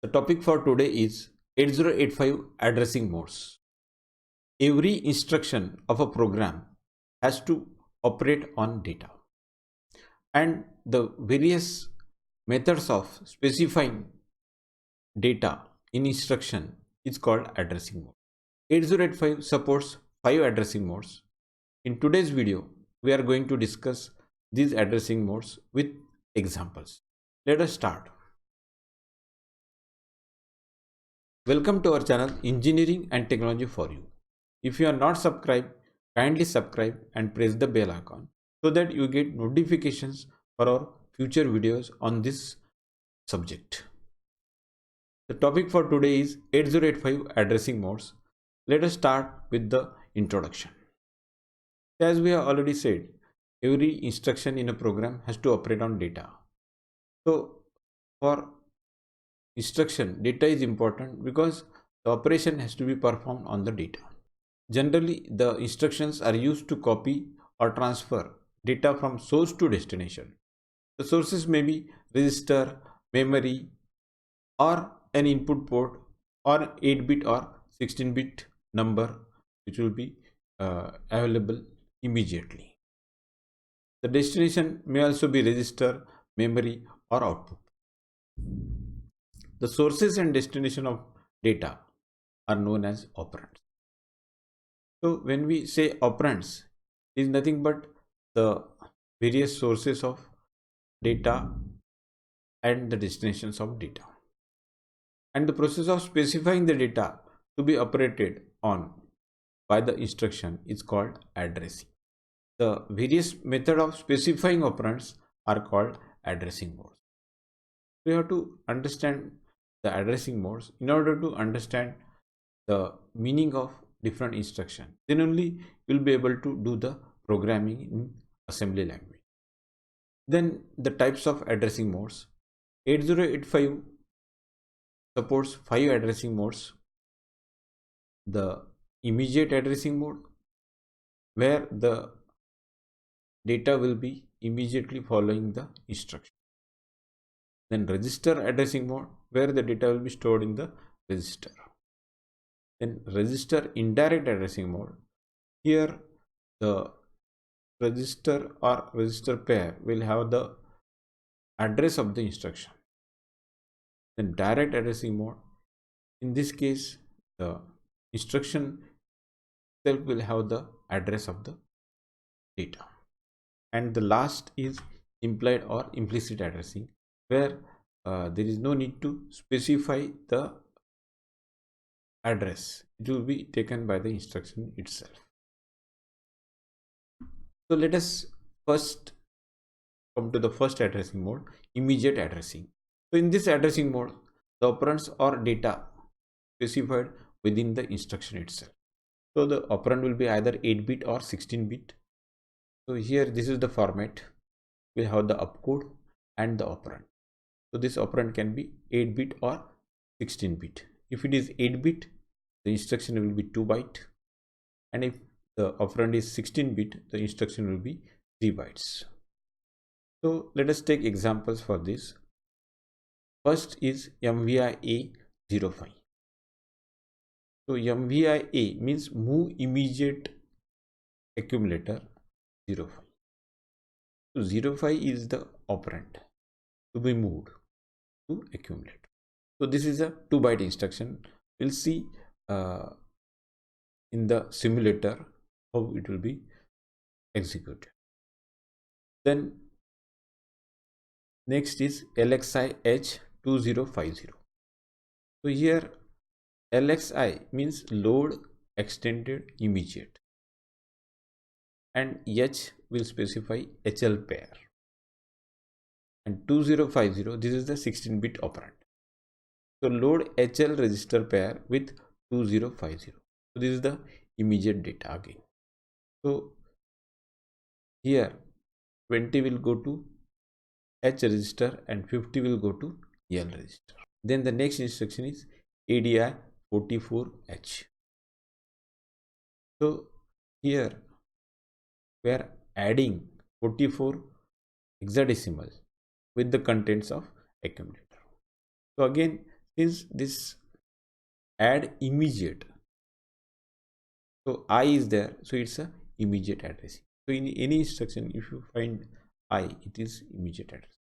The topic for today is 8085 addressing modes. Every instruction of a program has to operate on data, and the various methods of specifying data in instruction is called addressing mode. 8085 supports 5 addressing modes. In today's video, we are going to discuss these addressing modes with examples. Let us start. Welcome to our channel Engineering and Technology for You. If you are not subscribed, kindly subscribe and press the bell icon so that you get notifications for our future videos on this subject. The topic for today is 8085 addressing modes. Let us start with the introduction. As we have already said, every instruction in a program has to operate on data. So for instruction, data is important because the operation has to be performed on the data. Generally, the instructions are used to copy or transfer data from source to destination. The sources may be register, memory, or an input port, or 8-bit or 16-bit number which will be available immediately. The destination may also be register, memory, or output. The sources and destination of data are known as operands. So when we say operands, it is nothing but the various sources of data and the destinations of data. And the process of specifying the data to be operated on by the instruction is called addressing. The various method of specifying operands are called addressing modes. We have to understand the addressing modes in order to understand the meaning of different instruction. Then only you will be able to do the programming in assembly language. Then the types of addressing modes. 8085 supports 5 addressing modes. The immediate addressing mode, where the data will be immediately following the instruction. Then register addressing mode, where the data will be stored in the register. Then register indirect addressing mode. Here the register or register pair will have the address of the instruction. Then direct addressing mode. In this case, the instruction itself will have the address of the data. And the last is implied or implicit addressing, where there is no need to specify the address. It will be taken by the instruction itself. So let us first come to the first addressing mode, immediate addressing. So in this addressing mode, the operands or data specified within the instruction itself. So the operand will be either 8-bit or 16-bit. So here this is the format. We have the opcode and the operand. So this operand can be 8-bit or 16-bit. If it is 8-bit, the instruction will be 2 byte, and if the operand is 16-bit, the instruction will be 3 bytes. So let us take examples for this. First is MVI A05. So MVI A means move immediate accumulator 05. So 05 is the operand to be moved to accumulator. So this is a 2-byte instruction. We'll see in the simulator how it will be executed. Then next is LXI H2050. So here LXI means load extended immediate, and H will specify HL pair, and 2050, this is the 16-bit operand. So load HL register pair with 2050. So this is the immediate data again. So here 20 will go to H register and 50 will go to L register. Then the next instruction is ADI 44H. So here we are adding 44 hexadecimal with the contents of accumulator. So again Since this add immediate, so I is there, so it's a immediate addressing. So in any instruction, if you find I, it is immediate address.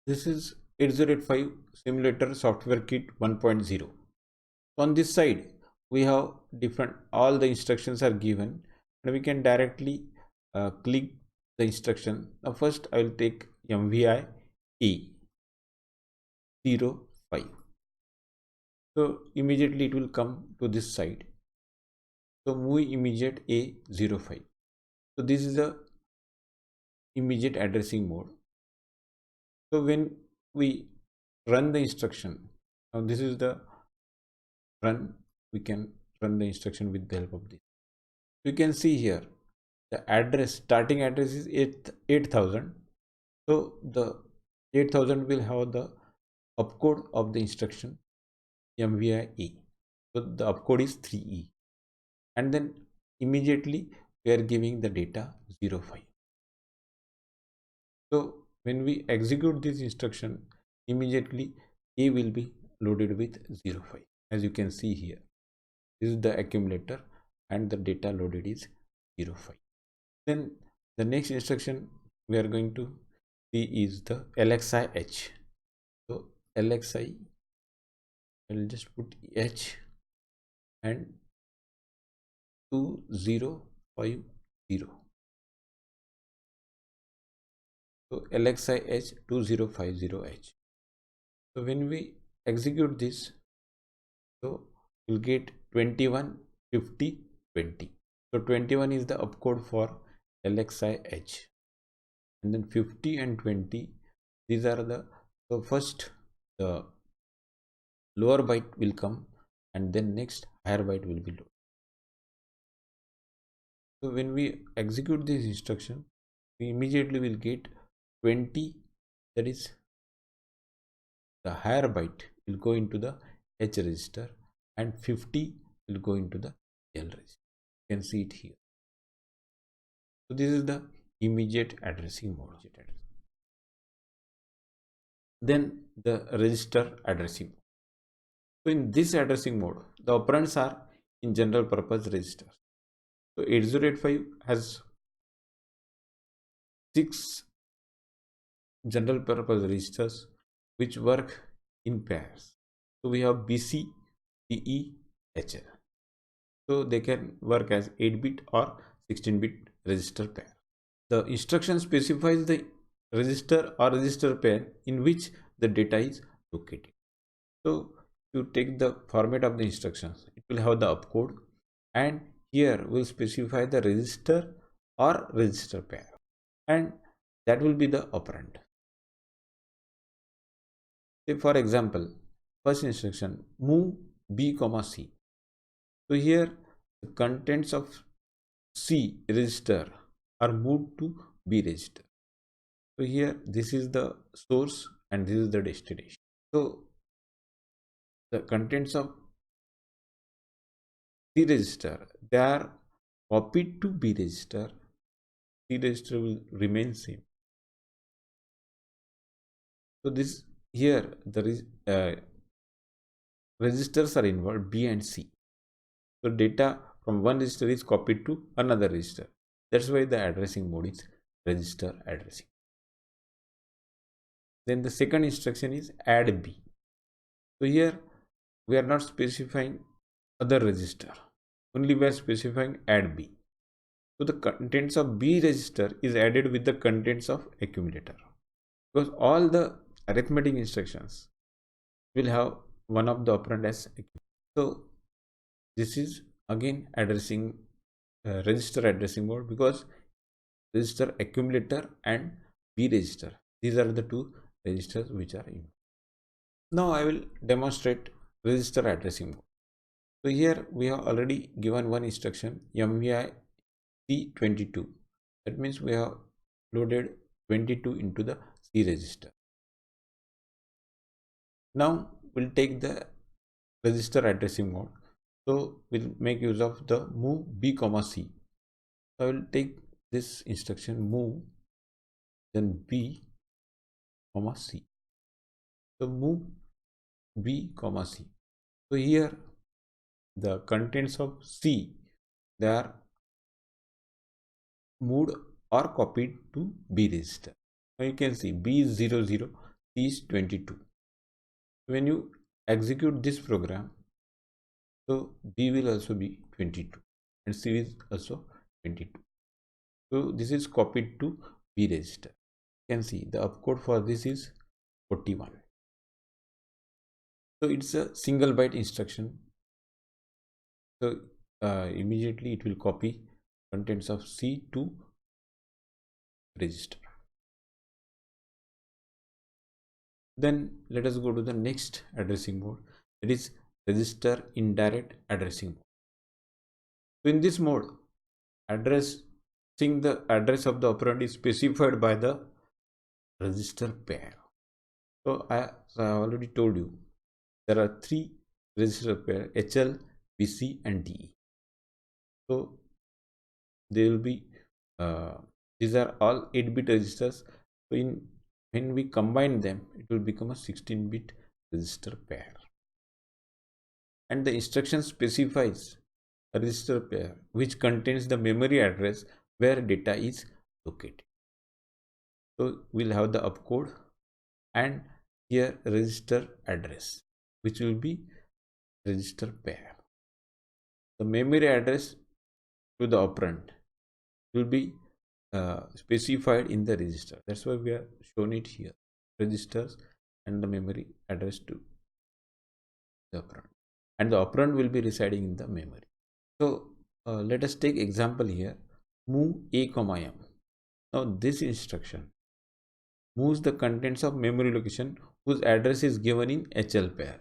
This is 8085 simulator software kit 1.0. On this side, we have different, all the instructions are given, and we can directly click the instruction. Now first I will take MVI A05. So immediately it will come to this side. So move immediate A05. So this is the immediate addressing mode. So when we run the instruction, now this is the run, we can run the instruction with the help of this. You can see here the address, starting address is 8000. So the 8000 will have the opcode of the instruction MVI. So the opcode is 3E, and then immediately we are giving the data 05. So when we execute this instruction, immediately A will be loaded with 05. As you can see here, this is the accumulator and the data loaded is 05. Then the next instruction we are going to see is the LXI-H. So LXI, I will just put H and 2050. So LXI-H 2050H. So when we execute this, so we'll get 21 50 20. So 21 is the opcode for LXI-H, and then 50 and 20, these are the, so first the lower byte will come and then next higher byte will be low. So when we execute this instruction, we immediately will get 20, that is the higher byte will go into the H register and 50 will go into the L register. You can see it here. So this is the immediate addressing mode. Then the register addressing mode. So in this addressing mode, the operands are in general purpose registers. So 8085 has 6 general purpose registers which work in pairs. So we have BC, CE, HL. So they can work as 8-bit or 16-bit register pair. The instruction specifies the register or register pair in which the data is located. So to take the format of the instructions, it will have the opcode, and here we'll specify the register or register pair, and that will be the operand. Say for example, first instruction move B comma C. So here the contents of C register are moved to B register. So here this is the source and this is the destination. So the contents of C register, they are copied to B register. C register will remain same. So this here the registers are involved, B and C. So data from one register is copied to another register. That's why the addressing mode is register addressing. Then the second instruction is add B. So here we are not specifying other register, only we are specifying add B. So the contents of B register is added with the contents of accumulator, because all the arithmetic instructions will have one of the operand as accumulator. So this is again addressing register addressing mode, because register accumulator and B register, these are the two registers which are in. Now I will demonstrate register addressing mode. So here we have already given one instruction MVI C22. That means we have loaded 22 into the C register. Now we'll take the register addressing mode. So we'll make use of the move B comma C. So I will take this instruction move then B comma C. So move B comma C. So here the contents of C, they are moved or copied to B register. Now you can see B is 00, C is 22. When you execute this program, so B will also be 22 and C is also 22. So this is copied to B register. You can see the opcode for this is 41. So it's a single byte instruction. So immediately it will copy contents of C to register. Then let us go to the next addressing mode, that is register indirect addressing mode. So in this mode, addressing the address of the operand is specified by the register pair. So I already told you there are three register pair, HL, BC and DE. So they will be these are all 8-bit registers. So when we combine them, it will become a 16-bit register pair. And the instruction specifies a register pair which contains the memory address where data is located. So we'll have the opcode and here register address, which will be register pair. The memory address to the operand will be specified in the register. That's why we are shown it here, registers and the memory address to the operand, and the operand will be residing in the memory. So let us take example here, move a comma m. Now this instruction moves the contents of memory location whose address is given in HL pair.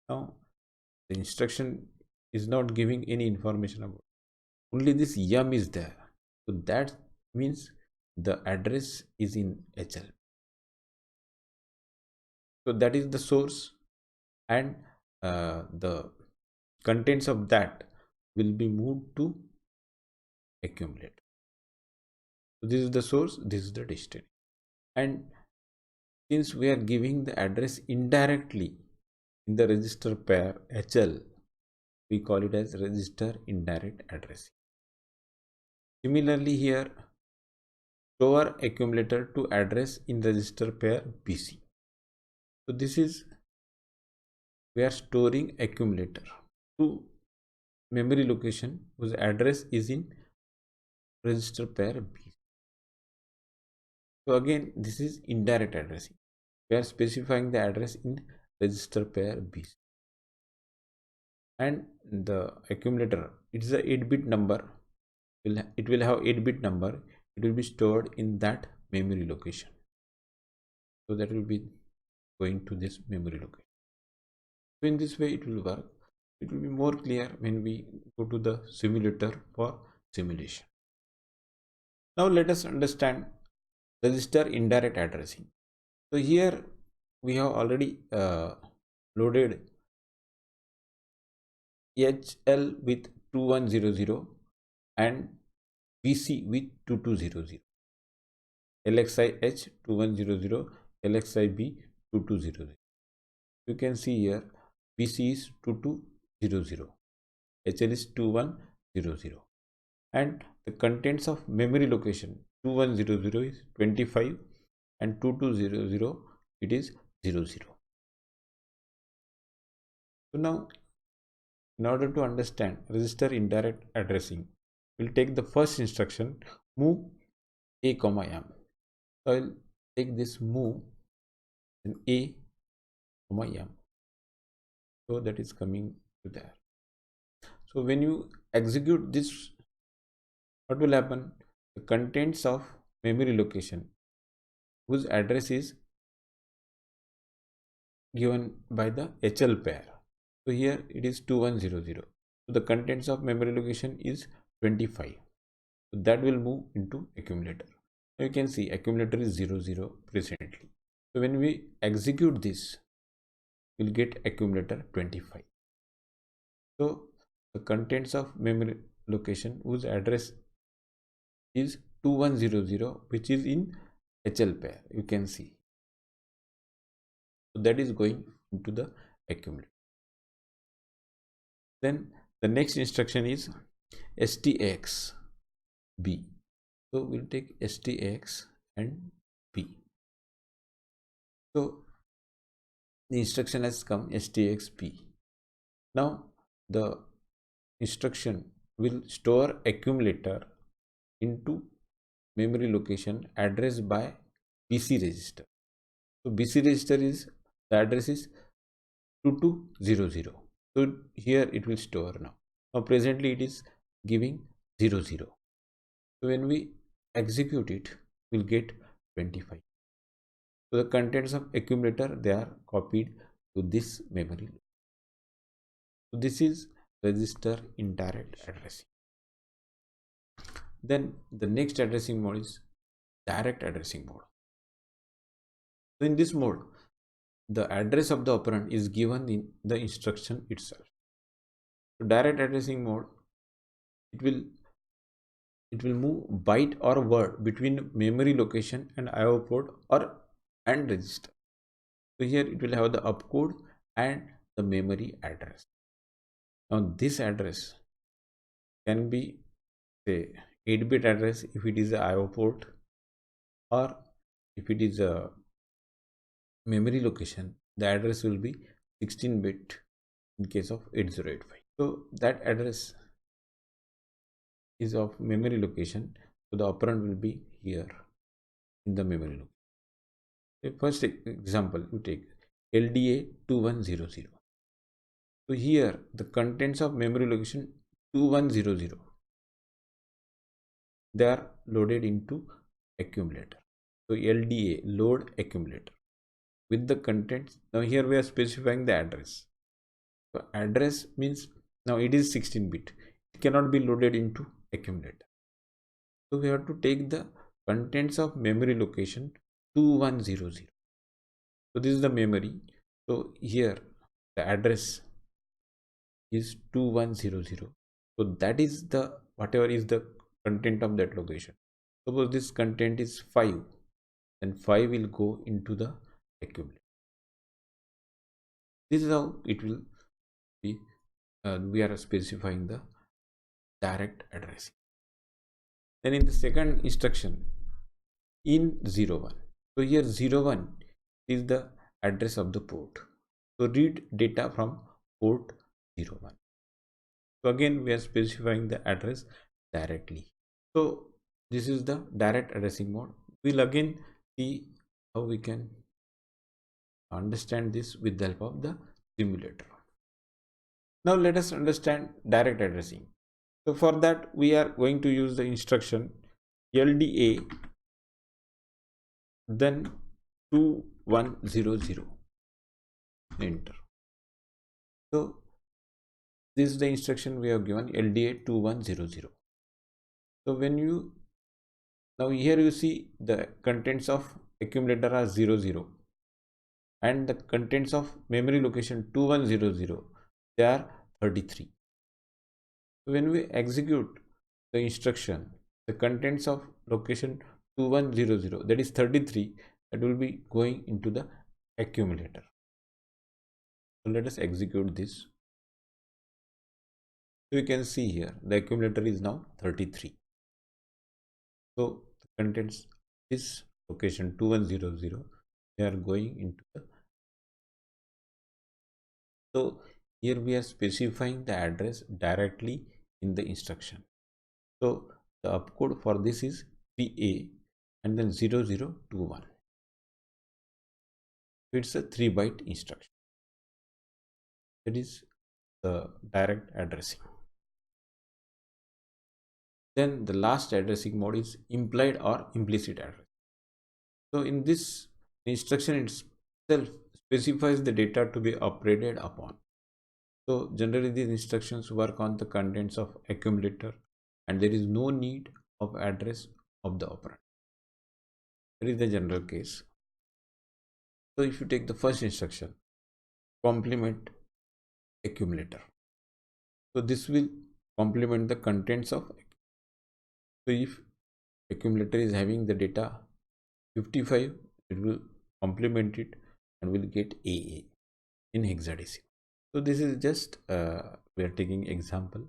Now the instruction is not giving any information about, only this m is there, so that means the address is in HL. So that is the source, and the contents of that will be moved to accumulator. So this is the source, this is the destination. And since we are giving the address indirectly in the register pair HL, we call it as register indirect addressing. Similarly here, store accumulator to address in register pair BC. So this is, we are storing accumulator to memory location whose address is in register pair B. So again, this is indirect addressing. We are specifying the address in register pair B. And the accumulator, it is a 8-bit number. It will have 8-bit number. It will be stored in that memory location. So that will be going to this memory location. So in this way it will work. It will be more clear when we go to the simulator for simulation. Now let us understand register indirect addressing. So here we have already loaded HL with 2100 and BC with 2200. LXI H 2100, LXI B 2200. You can see here BC is 2200, HL is 2100, and the contents of memory location 2100 is 25 and 2200 it is 00. So now, in order to understand register indirect addressing, we'll take the first instruction, move a comma m. So I'll take this move and a comma m. So that is coming to there. So when you execute this, what will happen? The contents of memory location whose address is given by the HL pair. So here it is 2100. So the contents of memory location is 25. So that will move into accumulator. Now you can see accumulator is 00 presently. So when we execute this, we'll get accumulator 25. So the contents of memory location whose address is 2100, which is in HL pair, you can see. So that is going into the accumulator. Then the next instruction is stx b. So we'll take stx and b. So the instruction has come stx b. Now the instruction will store accumulator into memory location addressed by BC register. So BC register is, the address is 2200. So here it will store now. Now presently it is giving 00. So when we execute it, we'll get 25. So the contents of accumulator, they are copied to this memory. So this is register indirect addressing. Then the next addressing mode is direct addressing mode. So in this mode, the address of the operand is given in the instruction itself. So direct addressing mode, it will move byte or word between memory location and IO port or and register. So here it will have the opcode and the memory address. Now this address can be, say, 8-bit address if it is a IO port, or if it is a memory location, the address will be 16-bit in case of 8085. So that address is of memory location, so the operand will be here in the memory location. The first example you take LDA 2100. So here the contents of memory location 2100, they are loaded into accumulator. So LDA load accumulator with the contents. Now here we are specifying the address. So address means now it is 16-bit. It cannot be loaded into accumulator. So we have to take the contents of memory location 2100. So this is the memory. So here the address is 2100. So that is the whatever is the content of that location. Suppose this content is 5, then 5 will go into the accumulator. This is how it will be. We are specifying the direct addressing. Then in the second instruction, in 01. So here 01 is the address of the port. So read data from port 01. So again we are specifying the address directly. So this is the direct addressing mode. We'll again see how we can understand this with the help of the simulator. Now let us understand direct addressing. So for that we are going to use the instruction LDA then 2100, enter. So this is the instruction we have given, LDA 2100. So when you, now here you see the contents of accumulator are 00 and the contents of memory location 2100, they are 33. So when we execute the instruction, the contents of location 2100, that is 33, that will be going into the accumulator. So let us execute this. So you can see here the accumulator is now 33. So the contents is location 2100, they are going into the. So here we are specifying the address directly in the instruction. So the opcode for this is 3A and then 0021. It's a 3-byte instruction. That is the direct addressing. Then the last addressing mode is implied or implicit addressing. So in this instruction itself specifies the data to be operated upon. So generally these instructions work on the contents of accumulator and there is no need of address of the operand. That is the general case. So if you take the first instruction, complement accumulator. So this will complement the contents of. So if accumulator is having the data 55, it will complement it and will get AA. in hexadecimal. So this is just we are taking example,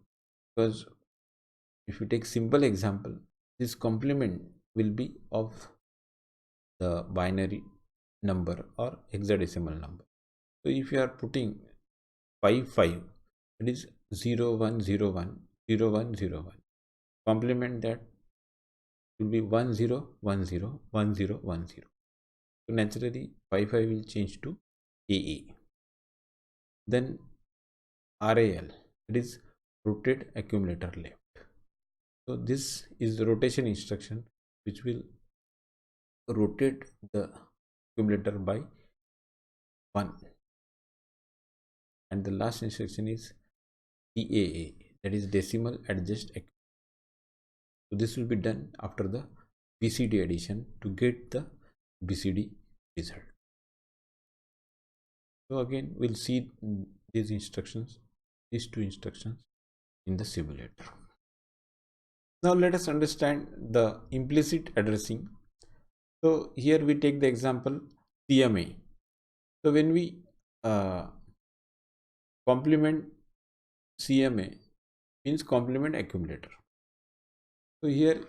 because if you take simple example, this complement will be of the binary number or hexadecimal number. So if you are putting 5 it is 0 1 0 1 0 1 0 1, complement that will be 1 0 1 0 1 0 1 0. So naturally 5 will change to AA. Then RAL, it is rotate accumulator left. So this is the rotation instruction which will rotate the accumulator by 1. And the last instruction is DAA, that is decimal adjust accumulator. So this will be done after the BCD addition to get the BCD result. So again we'll see these instructions, these two instructions in the simulator. Now let us understand the implicit addressing. So here we take the example CMA. So when we complement CMA means complement accumulator. So here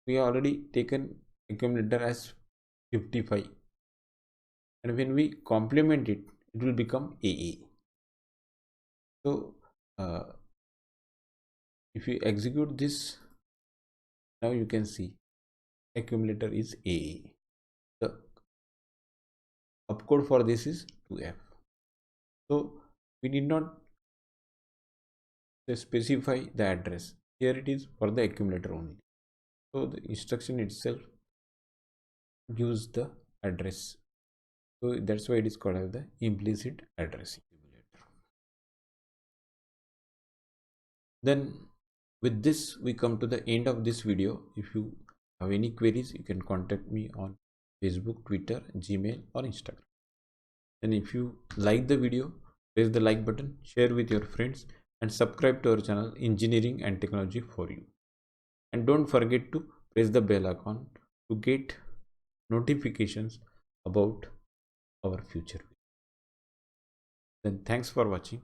we have already taken accumulator as 55, and when we complement it, it will become AA. So if you execute this, now you can see accumulator is AA. The opcode for this is 2F. So we need not specify the address. Here it is for the accumulator only. So the instruction itself gives the address. So that's why it is called as the implicit addressing. Then with this we come to the end of this video. If you have any queries, you can contact me on Facebook, Twitter, Gmail or Instagram. And if you like the video, press the like button, share with your friends and subscribe to our channel Engineering and Technology for You. And don't forget to press the bell icon to get notifications about our future. Then thanks for watching.